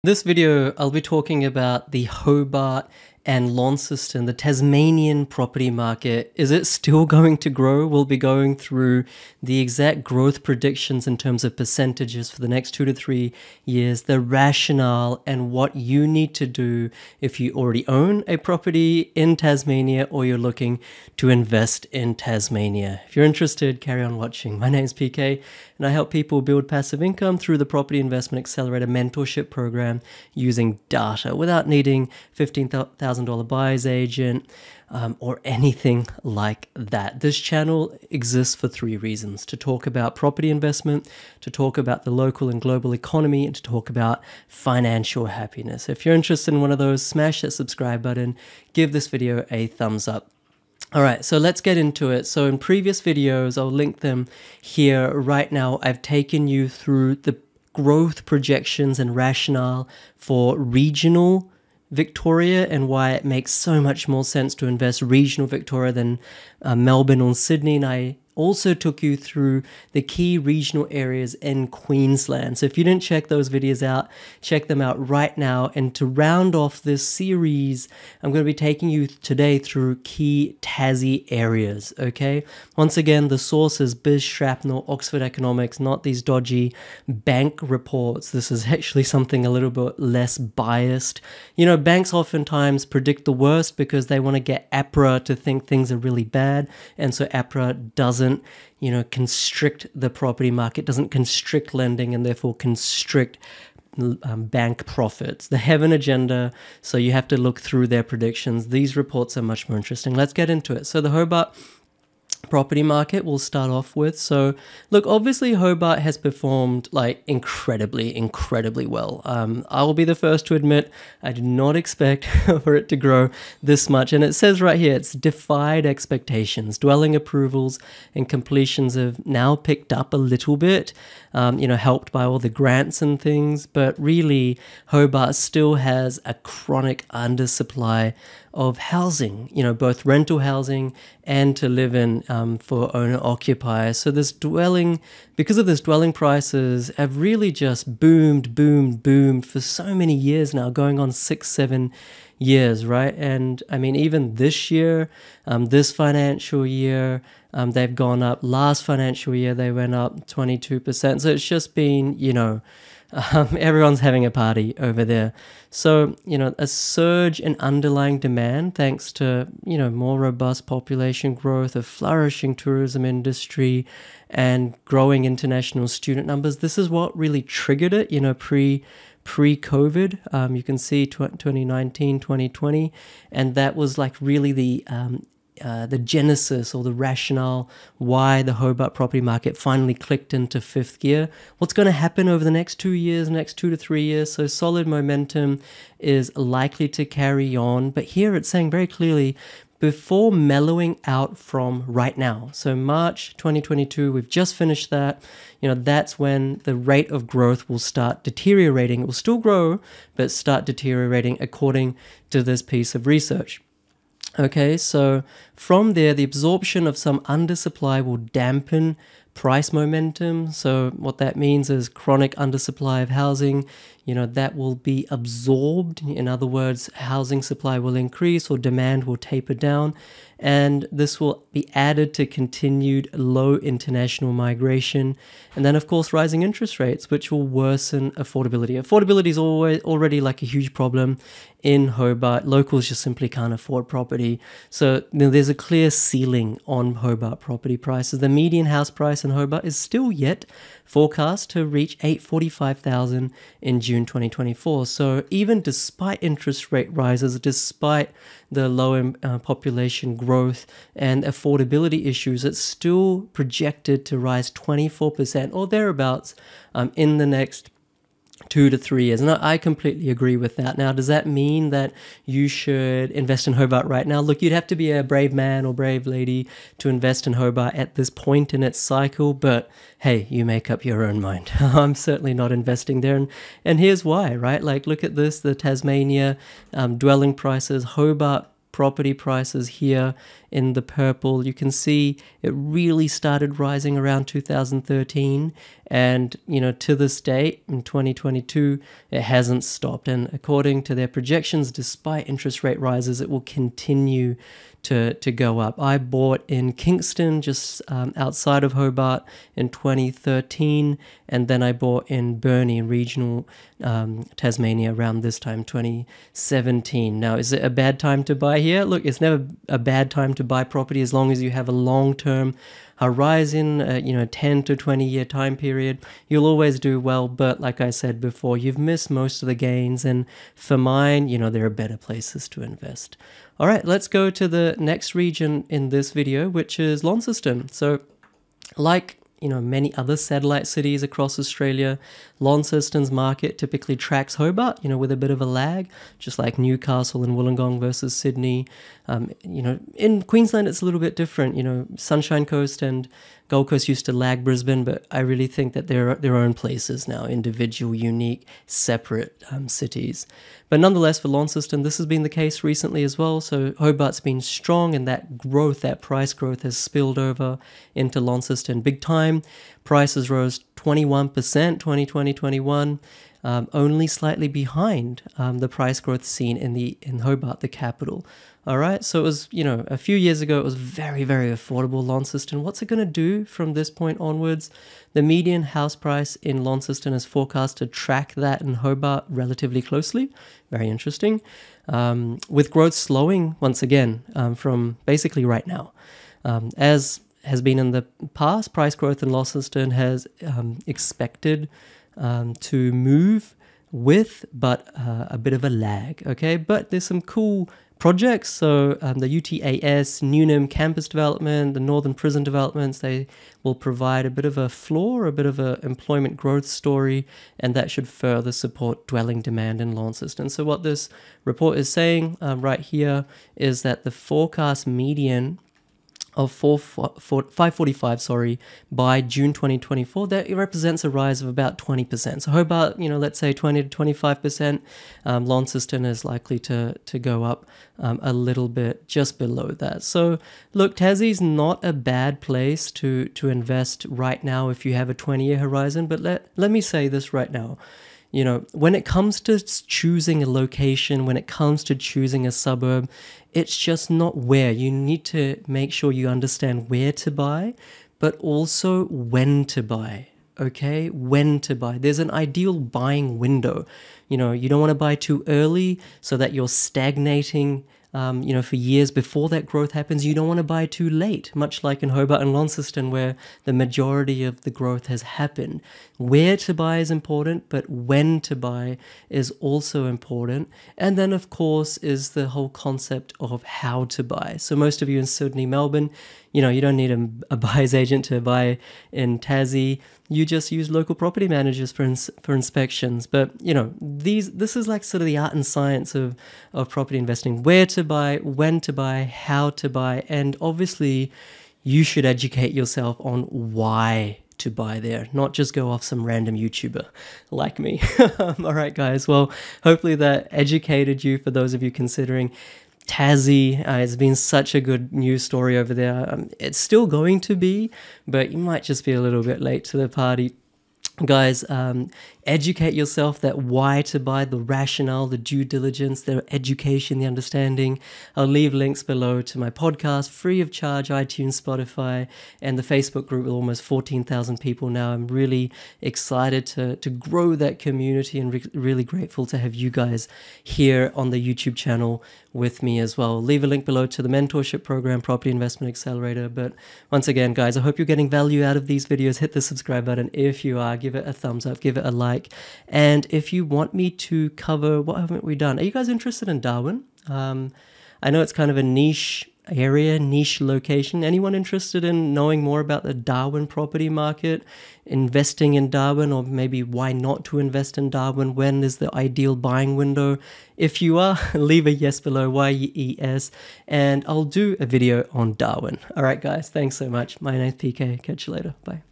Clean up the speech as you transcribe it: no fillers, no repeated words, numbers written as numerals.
This video, I'll be talking about the Hobart and Launceston, the Tasmanian property market. Is it still going to grow? We'll be going through the exact growth predictions in terms of percentages for the next 2 to 3 years, the rationale, and what you need to do if you already own a property in Tasmania or you're looking to invest in Tasmania. If you're interested, carry on watching. My name's PK, and I help people build passive income through the Property Investment Accelerator mentorship program using data without needing $15,000 buyer's agent or anything like that. This channel exists for 3 reasons: to talk about property investment, to talk about the local and global economy, and to talk about financial happiness. If you're interested in one of those, smash that subscribe button, give this video a thumbs up. All right, so let's get into it. So in previous videos, I'll link them here right now. I've taken you through the growth projections and rationale for regional Victoria and why it makes so much more sense to invest regional Victoria than Melbourne or Sydney. And I also took you through the key regional areas in Queensland. So if you didn't check those videos out, check them out right now. And to round off this series, I'm going to be taking you today through key Tassie areas, okay? Once again, the source is Biz Shrapnel, Oxford Economics, not these dodgy bank reports. This is actually something a little bit less biased. You know, banks oftentimes predict the worst because they want to get APRA to think things are really bad. And so APRA doesn't constrict the property market, doesn't constrict lending, and therefore constrict bank profits. They have an agenda, so you have to look through their predictions. These reports are much more interesting. Let's get into it. So the Hobart property market we'll start off with. So look, obviously Hobart has performed like incredibly well. I will be the first to admit I did not expect for it to grow this much, and it says right here it's defied expectations. Dwelling approvals and completions have now picked up a little bit, helped by all the grants and things, but really Hobart still has a chronic undersupply of housing, both rental housing and to live in for owner-occupiers. So because of this, dwelling prices have really just boomed for so many years now, going on 6-7 years, right? And I mean, even this year, this financial year, they've gone up. Last financial year, they went up 22%. So it's just been, everyone's having a party over there. So, a surge in underlying demand thanks to, more robust population growth, a flourishing tourism industry, and growing international student numbers. This is what really triggered it, pre-COVID. You can see 2019, 2020, and that was like really the genesis or the rationale why the Hobart property market finally clicked into 5th gear. What's going to happen over the next 2 years, next 2 to 3 years? So solid momentum is likely to carry on. But here it's saying very clearly, before mellowing out from right now. So March 2022, we've just finished that. That's when the rate of growth will start deteriorating. It will still grow, but start deteriorating according to this piece of research. Okay, so from there, the absorption of some undersupply will dampen price momentum. So what that means is chronic undersupply of housing, that will be absorbed. In other words, housing supply will increase or demand will taper down. And this will be added to continued low international migration. And then, of course, rising interest rates, which will worsen affordability. Affordability is already like a huge problem in Hobart. Locals just simply can't afford property. So there's a clear ceiling on Hobart property prices. The median house price in Hobart is still yet forecast to reach $845,000 in June 2024. So even despite interest rate rises, despite the low population growth and affordability issues, it's still projected to rise 24% or thereabouts in the next 2 to 3 years. And I completely agree with that. Now, does that mean that you should invest in Hobart right now? Look, you'd have to be a brave man or brave lady to invest in Hobart at this point in its cycle, but hey, you make up your own mind. I'm certainly not investing there. And here's why, right? Like, look at this, the Tasmania dwelling prices, Hobart property prices here in the purple, you can see it really started rising around 2013, and to this date in 2022 it hasn't stopped, and according to their projections, despite interest rate rises, it will continue to go up. I bought in Kingston, just outside of Hobart, in 2013, and then I bought in Burnie in regional Tasmania around this time, 2017. Now, is it a bad time to buy here? Look, it's never a bad time to buy property as long as you have a long-term horizon, 10 to 20 year time period. You'll always do well, but like I said before, you've missed most of the gains, and for mine, there are better places to invest. All right, let's go to the next region in this video, which is Launceston. So like many other satellite cities across Australia, Launceston's market typically tracks Hobart, with a bit of a lag, just like Newcastle and Wollongong versus Sydney. In Queensland, it's a little bit different. Sunshine Coast and Gold Coast used to lag Brisbane, but I really think that they're their own places now, individual, unique, separate cities. But nonetheless, for Launceston, this has been the case recently as well. So Hobart's been strong, and that growth, that price growth, has spilled over into Launceston big time. Prices rose 21% 2020-21, only slightly behind the price growth seen in Hobart, the capital. All right, so it was, a few years ago, it was very, very affordable, Launceston. What's it going to do from this point onwards? The median house price in Launceston is forecast to track that in Hobart relatively closely. Very interesting. With growth slowing once again from basically right now. As has been in the past, price growth in Launceston has expected to move with, but a bit of a lag, okay? But there's some cool projects. So the UTAS, Newnham campus development, the Northern prison developments, they will provide a bit of a floor, a bit of a employment growth story, and that should further support dwelling demand in Launceston. So what this report is saying right here is that the forecast median of 545, by June 2024, that it represents a rise of about 20%. So Hobart, let's say 20 to 25%. Launceston is likely to go up a little bit just below that. So look, Tassie's not a bad place to invest right now if you have a 20-year horizon. But let me say this right now. When it comes to choosing a location, when it comes to choosing a suburb, it's just not where. You need to make sure you understand where to buy, but also when to buy, okay? When to buy. There's an ideal buying window. You don't want to buy too early so that you're stagnating for years before that growth happens. You don't want to buy too late, much like in Hobart and Launceston, where the majority of the growth has happened. Where to buy is important, but when to buy is also important. And then, of course, is the whole concept of how to buy. So most of you in Sydney, Melbourne, you don't need a buyer's agent to buy in Tassie. You just use local property managers for inspections. But, this is like sort of the art and science of property investing. Where to buy, when to buy, how to buy. And obviously, you should educate yourself on why to buy there, not just go off some random YouTuber like me. All right, guys. Well, hopefully that educated you, for those of you considering Tassie. It's been such a good news story over there. It's still going to be, but you might just be a little bit late to the party. Guys, educate yourself that why to buy, the rationale, the due diligence, the education, the understanding. I'll leave links below to my podcast, free of charge, iTunes, Spotify, and the Facebook group with almost 14,000 people now. I'm really excited to grow that community, and really grateful to have you guys here on the YouTube channel with me as well. Leave a link below to the mentorship program, Property Investment Accelerator. But once again, guys, I hope you're getting value out of these videos. Hit the subscribe button if you are. Give it a thumbs up, give it a like. And if you want me to cover, what haven't we done? Are you guys interested in Darwin? I know it's kind of a niche area, niche location. Anyone interested in knowing more about the Darwin property market, investing in Darwin, or maybe why not to invest in Darwin? When is the ideal buying window? If you are, leave a yes below, YES, and I'll do a video on Darwin. All right, guys, thanks so much. My name's PK. Catch you later. Bye.